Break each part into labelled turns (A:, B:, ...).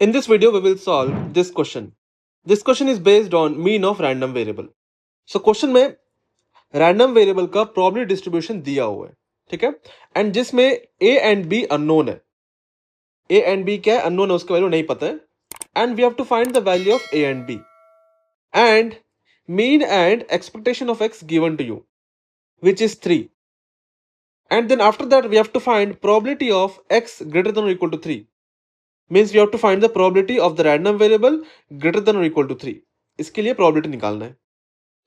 A: In this video, we will solve this question. This question is based on mean of random variable. So question में random variable का probability distribution दिया हुआ है, ठीक है, and जिसमें a and b unknown है. a and b क्या है? unknown है, उसका वैल्यू नहीं पता है. And we have to find the value of a and b. And mean and expectation of x given to you, which is 3. And then after that, we have to find probability of x greater than or equal to 3. Means we have to find the probability of the random variable greater than or equal to 3. इसके लिए probability निकालना है.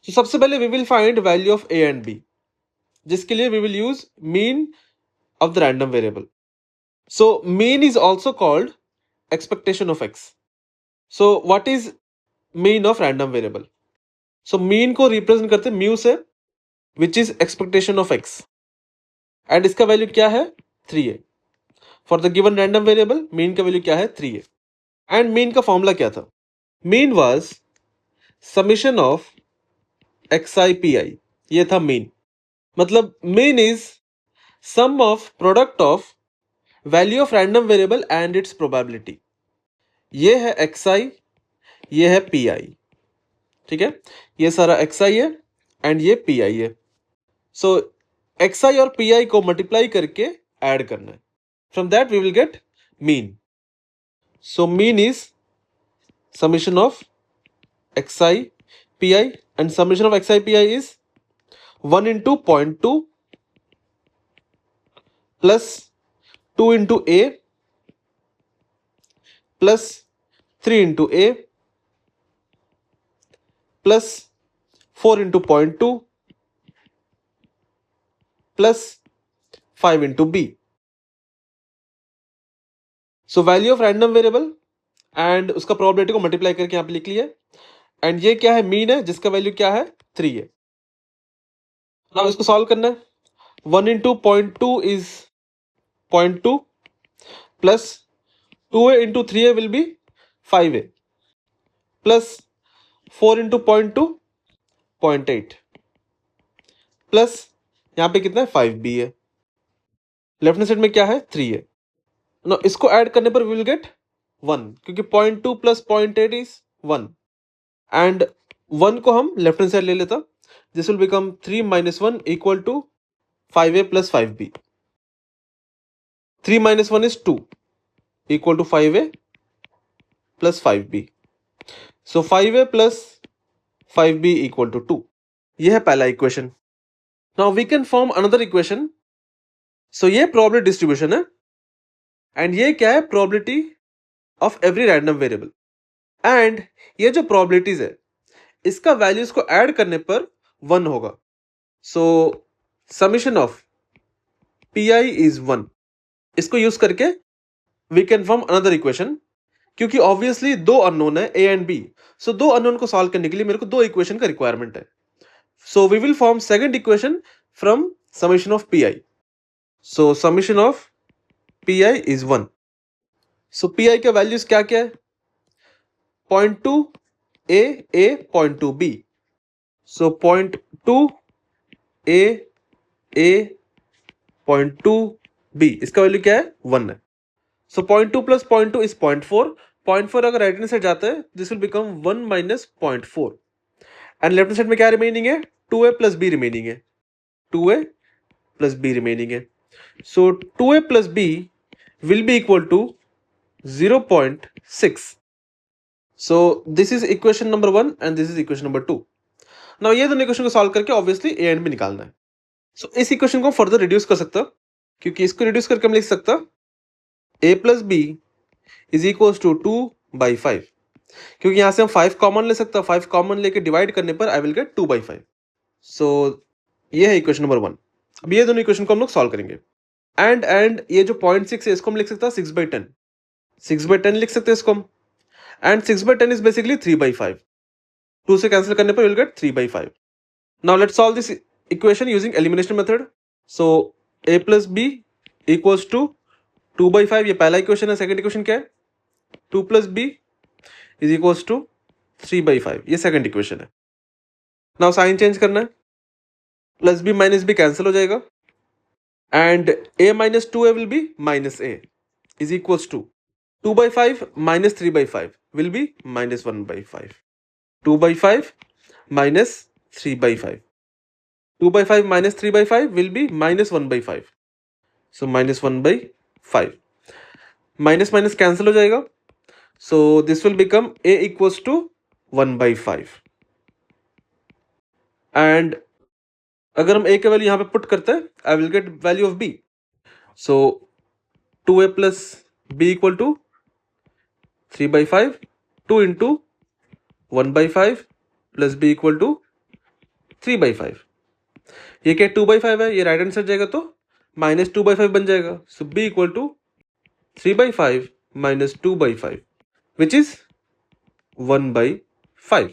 A: So सबसे पहले we will find value of a and b, जिसके लिए we will use mean of the random variable. So mean is also called expectation of x. So what is mean of random variable? So mean को represent करते mu से, which is expectation of x, and इसका value क्या है? 3a. For the given random variable, mean का value क्या है? 3a. And mean का formula क्या था? Mean was summation of xi pi. ये था mean. मतलब mean is sum of product of value of random variable and its probability. ये है xi, ये है pi. ठीक है, ये सारा xi है एंड ये pi है. सो xi और pi को मल्टीप्लाई करके ऐड करना है. From that we will get mean. So mean is summation of xi pi, and summation of xi pi is 1 into 0.2 plus 2 into a plus 3 into a plus 4 into 0.2 plus 5 into b. So value of random variable and उसका probability को multiply करके यहाँ पे लिख लिया. And ये क्या है? मीन है, जिसका वैल्यू क्या है? 3 है. नाउ इसको सॉल्व करना है. 1 into 0.2 is 0.2 plus 2a into 3a will be 5a plus 4 into 0.2 0.8 plus यहाँ पे कितना है? 5b है. लेफ्ट हैंड साइड में क्या है? 3 है. ना इसको ऐड करने पर वी विल गेट 1, क्योंकि 0.2 प्लस 0.8 इज 1, एंड 1 को हम लेफ्ट हैंड साइड ले लेता. This will become 3 minus 1 equal to 5a plus 5b. 3 minus 1 is 2 equal to 5a plus 5b. So 5a plus 5b equal to 2. ये है पहला equation. Now we can form another equation. So ये probability distribution है and ये क्या है? Probability of every random variable. And ये जो प्रोबेबिलिटीज है, इसका वैल्यूज को ऐड करने पर 1 होगा. So summation of pi is 1. इसको यूज करके we can form another equation, क्योंकि ऑब्वियसली दो अननोन है a एंड b. सो दो अननोन को सॉल्व करने के लिए मेरे को दो इक्वेशन का रिक्वायरमेंट है. So we will form second equation from summation of pi. So summation of pi is 1. So pi के वैल्यूज क्या क्या है? 0.2 a 0.2 b. So 0.2 a 0.2 b, इसका वैल्यू क्या है? 1 है. सो 0.2 प्लस 0.2 इज 0.4. 0.4 अगर राइट हैंड साइड जाता है, this will become 1 minus 0.4. And left hand side में क्या रिमेनिंग है? 2a प्लस b रिमेनिंग है. 2a प्लस b रिमेनिंग है. So 2a plus b will be equal to 0.6. So this is equation number 1 and this is equation number 2. Now ये दोनों equation को solve करके obviously a and b निकालना है. सो इस equation को फर्दर रिड्यूस कर सकता, क्योंकि इसको रिड्यूस करके हम लिख सकता a plus b is equal to 2/5, क्योंकि यहां से हम 5 कॉमन ले सकता. 5 कॉमन लेके डिवाइड करने पर आई विल गेट 2/5. सो ये है इक्वेशन नंबर 1. अब ये दोनों इक्वेशन को हम लोग सॉल्व करेंगे. एंड ये जो 0.6 है, इसको हम लिख सकता 6/10. 6/10 लिख सकते हैं इसको हम. And 6/10 is basically 3/5. 2 से कैंसिल करने पर will get 3/5. Now let's solve this equation using elimination method. So a plus b equals to 2/5. ये पहला इक्वेशन है. सेकंड इक्वेशन क्या है? 2 plus b is equals to 3/5. ये सेकंड इक्वेशन है. नाउ साइन चेंज करना है. Plus b minus b cancel हो जाएगा, and a minus 2a will be minus a is equals to 2/5 minus 3/5 will be minus 1/5. 2/5 minus 3/5. 2/5 minus 3/5 will be minus 1/5. So minus 1/5. Minus minus cancel हो जाएगा. So this will become a equals to 1/5. And अगर हम a का value यहाँ पे put करते हैं, I will get value of b. So 2a plus b equal to 3/5. 2 into 1/5 plus b equal to 3/5. ये क्या 2/5 है, ये राइट हैंड साइड जाएगा तो माइनस 2/5 बन जाएगा. So b equal to 3/5 minus 2/5 which is 1/5.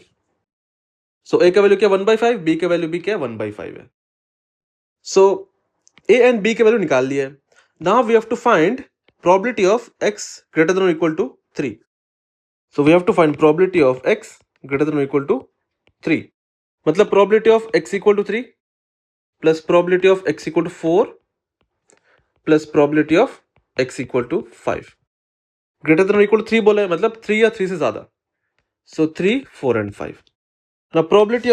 A: So a का वैल्यू क्या 1/5, b का वैल्यू भी क्या 1/5 है. सो a and b के वैल्यू निकाल लिया है. Now we have to find probability of x greater than और equal to 3. So we have to find probability of x greater than और इक्वल टू 3. मतलब probability of x equal to 3 plus probability of x equal to 4 plus probability of x equal to 5. Greater than और equal to 3 बोला है, मतलब 3 या 3 से ज्यादा. सो 3, 4 and 5. Now probability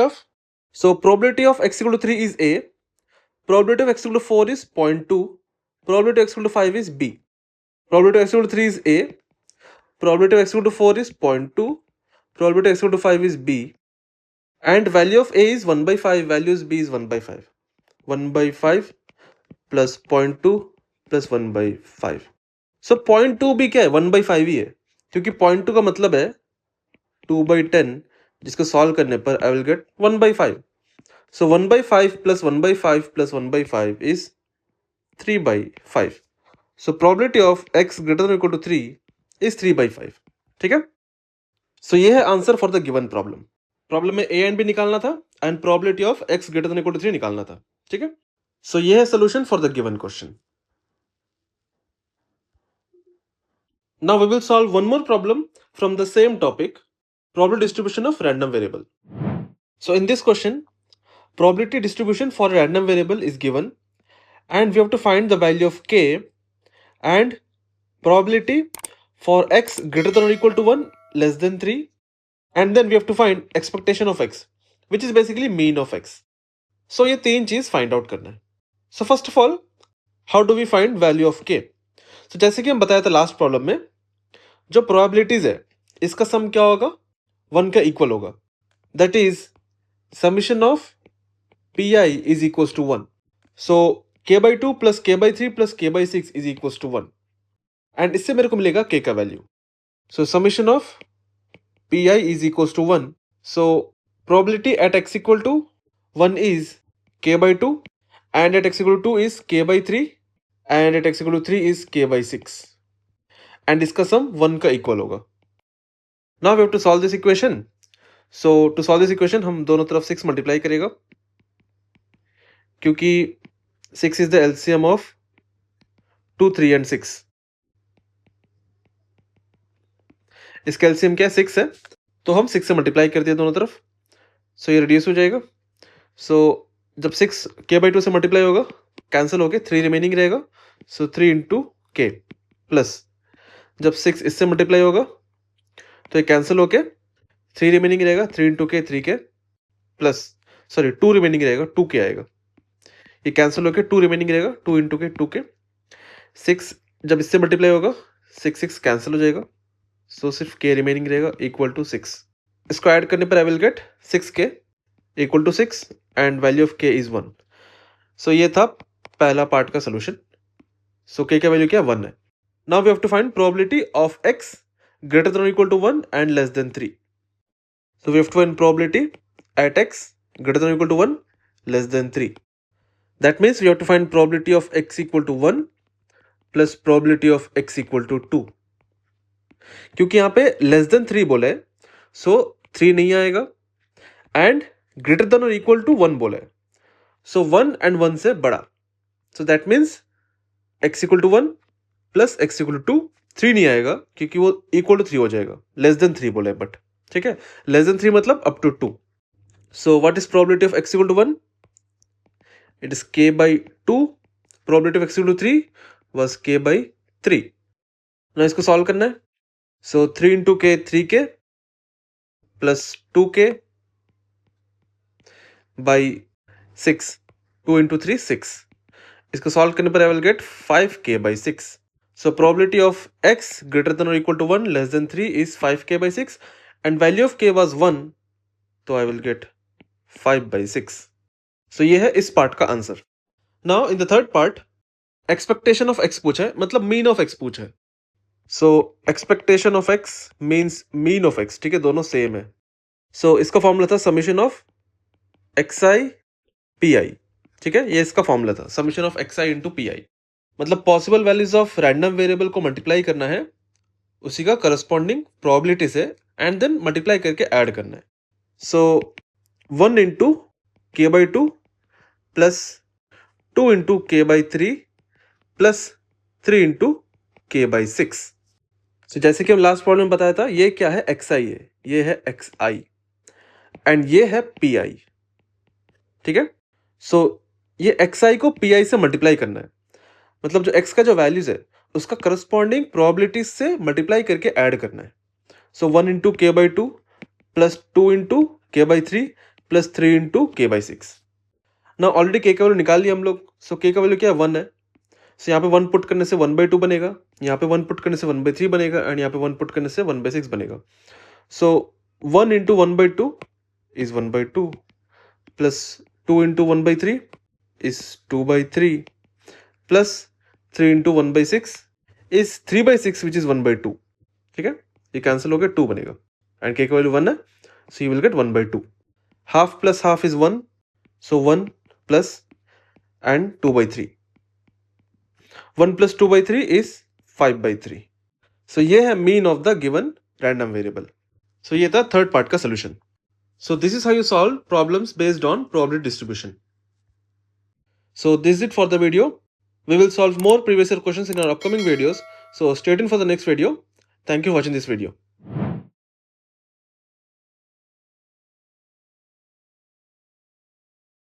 A: of x equal to 3 is a. Probability of x equal to 4 is 0.2. Probability of x equal to 5 is b. Probability of x equal to 3 is a. Probability of x equal to 4 is 0.2. Probability of x equal to 5 is b. And value of a is 1/5. Value of b is 1/5. 1/5 plus 0.2 plus 1/5. So 0.2 भी क्या है 1/5 ही है, क्योंकि 0.2 का मतलब है 2/10, जिसको solve करने पर I will gate 1/5. So 1/5 plus 1/5 plus 1/5 is 3/5. So probability of x greater than or equal to 3 is 3/5. ठीक है. So ये है answer for the given problem. Problem में a एंड b निकालना था and probability of x greater than equal to 3 निकालना था. ठीक है. सो ये है solution for the given question. Now we will solve one more problem from the same topic, probability distribution of random variable. So in this question, probability distribution for a random variable is given and we have to find the value of k and probability for x greater than or equal to 1 less than 3, and then we have to find expectation of x, which is basically mean of x. So ये तीन चीज find out करना है. So first of all, how do we find value of k? So जैसे कि हम बताया था लास्ट प्रॉब्लम में, जो प्रोबेबिलिटीज है इसका सम क्या होगा 1 का इक्वल होगा. That is summation of p i is equal to 1. So k/2 plus k/3 plus k/6 is equal to 1. And इससे मेरे को मिलेगा k का value. So summation of p i is equal to 1. So probability at x equal to 1 is k/2 and at x equal to 2 is k/3 and at x equal to 3 is k/6. And इसका sum 1 का equal होगा. Now we have to solve this equation. So to solve this equation हम दोनों तरफ 6 multiply करेगा, क्योंकि 6 is the LCM of 2, 3 and 6. इसका LCM क्या है 6 है, तो हम 6 से मल्टीप्लाई कर दिया दोनों तरफ. सो ये रिड्यूस हो जाएगा. सो जब 6 k/2 से मल्टीप्लाई होगा कैंसिल होके 3 रिमेनिंग रहेगा. सो 3 इंटू के प्लस जब 6 इससे मल्टीप्लाई होगा तो ये कैंसिल होके 3 रिमेनिंग रहेगा. 3 इंटू के 3 के प्लस 2 रिमेनिंग रहेगा 2 के आएगा. ये कैंसिल होके 2 रिमेनिंग रहेगा 2 इंटू के 2 के. 6 जब इससे मल्टीप्लाई होगा 6 कैंसिल हो जाएगा. सो सिर्फ के रिमेनिंग रहेगा इक्वल टू 6. इसको ऐड करने पर I will get 6k equal to 6 and value of k is 1. So ये था पहला पार्ट का सोल्यूशन. सो k का वैल्यू क्या 1 है. Now we have to find probability of x greater than or equal to 1 and less than 3. So we have to find probability at x greater than or equal to 1 less than 3. That means we have to find probability of x equal to 1 plus probability of x equal to 2. क्योंकि यहाँ पे less than 3 बोला है, so 3 नहीं आएगा, and greater than or equal to 1 बोला है, so 1 and 1 से बड़ा. So that means x equal to 1 plus x equal to 3 नहीं आएगा, क्योंकि वो इक्वल टू 3 हो जाएगा. लेस देन 3 बोले बट ठीक है. लेस देन 3 मतलब up to 2. So what is probability of x equal to 1? It is k/2. Probability of x equal to 3 was k/3. ना इसको सॉल्व करना है. सो 3 इंटू के 3k plus 2k by 6, 2 into 3 6। इसको सॉल्व करने पर I will get 5k by 6। So probability of x greater than और equal to 1 less than 3 is 5k by 6 and value of k was 1, तो I will get 5 by 6। So ये है इस part का answer. Now in the third part expectation of x पूछा है, मतलब mean of x पूछा है। So expectation of x means mean of x, ठीक है, दोनों सेम है। सो इसका फॉर्मूला था समीशन ऑफ xi pi, ठीक है, ये इसका फॉर्मूला था summation of xi into pi। मतलब possible values of random variable को मल्टीप्लाई करना है उसी का करस्पॉन्डिंग प्रोबेबिलिटी से एंड देन मल्टीप्लाई करके ऐड करना है। सो 1 इंटू के बाई 2 प्लस 2 इंटू के बाई 3 प्लस 3 इंटू के बाई 6। सो जैसे कि हम लास्ट प्रॉब्लम में बताया था, ये क्या है, xi है, ये है xi एंड ये है pi, ठीक है। सो ये xi को pi से मल्टीप्लाई करना है, मतलब जो x का जो वैल्यूज है उसका करस्पॉन्डिंग प्रोबेबिलिटी से मल्टीप्लाई करके ऐड करना है। सो 1 इंटू के बाई 2 प्लस 2 इंटू के बाई 3 प्लस 3 इंटू के बाई 6। ना ऑलरेडी के का वैल्यू निकाल लिया हम लोग। सो के का वैल्यू क्या है, 1 है। सो यहाँ पे 1 पुट करने से 1/2 बनेगा, यहाँ पे 1 पुट करने से 1/3 बनेगा एंड यहाँ पे 1 पुट करने से 1/6 बनेगा। सो 1 into 1/2 is 1/2 plus 2 into 1/3 is 2/3 plus 3 into 1/6 is 3/6 which is 1/2, ठीक है। ये कैंसिल हो गया, 2 बनेगा एंड के का वैल्यू 1 है, so you will get 1/2। Half plus half is 1, so 1 plus and 2/3, 1 plus 2/3 is 5/3। So ये है mean of the given random variable. सो ये था थर्ड पार्ट का solution. So this is how you solve problems based on probability distribution. So this is it for the video. We will solve more previous year questions in our upcoming videos. So stay tuned for the next video. Thank you for watching this video.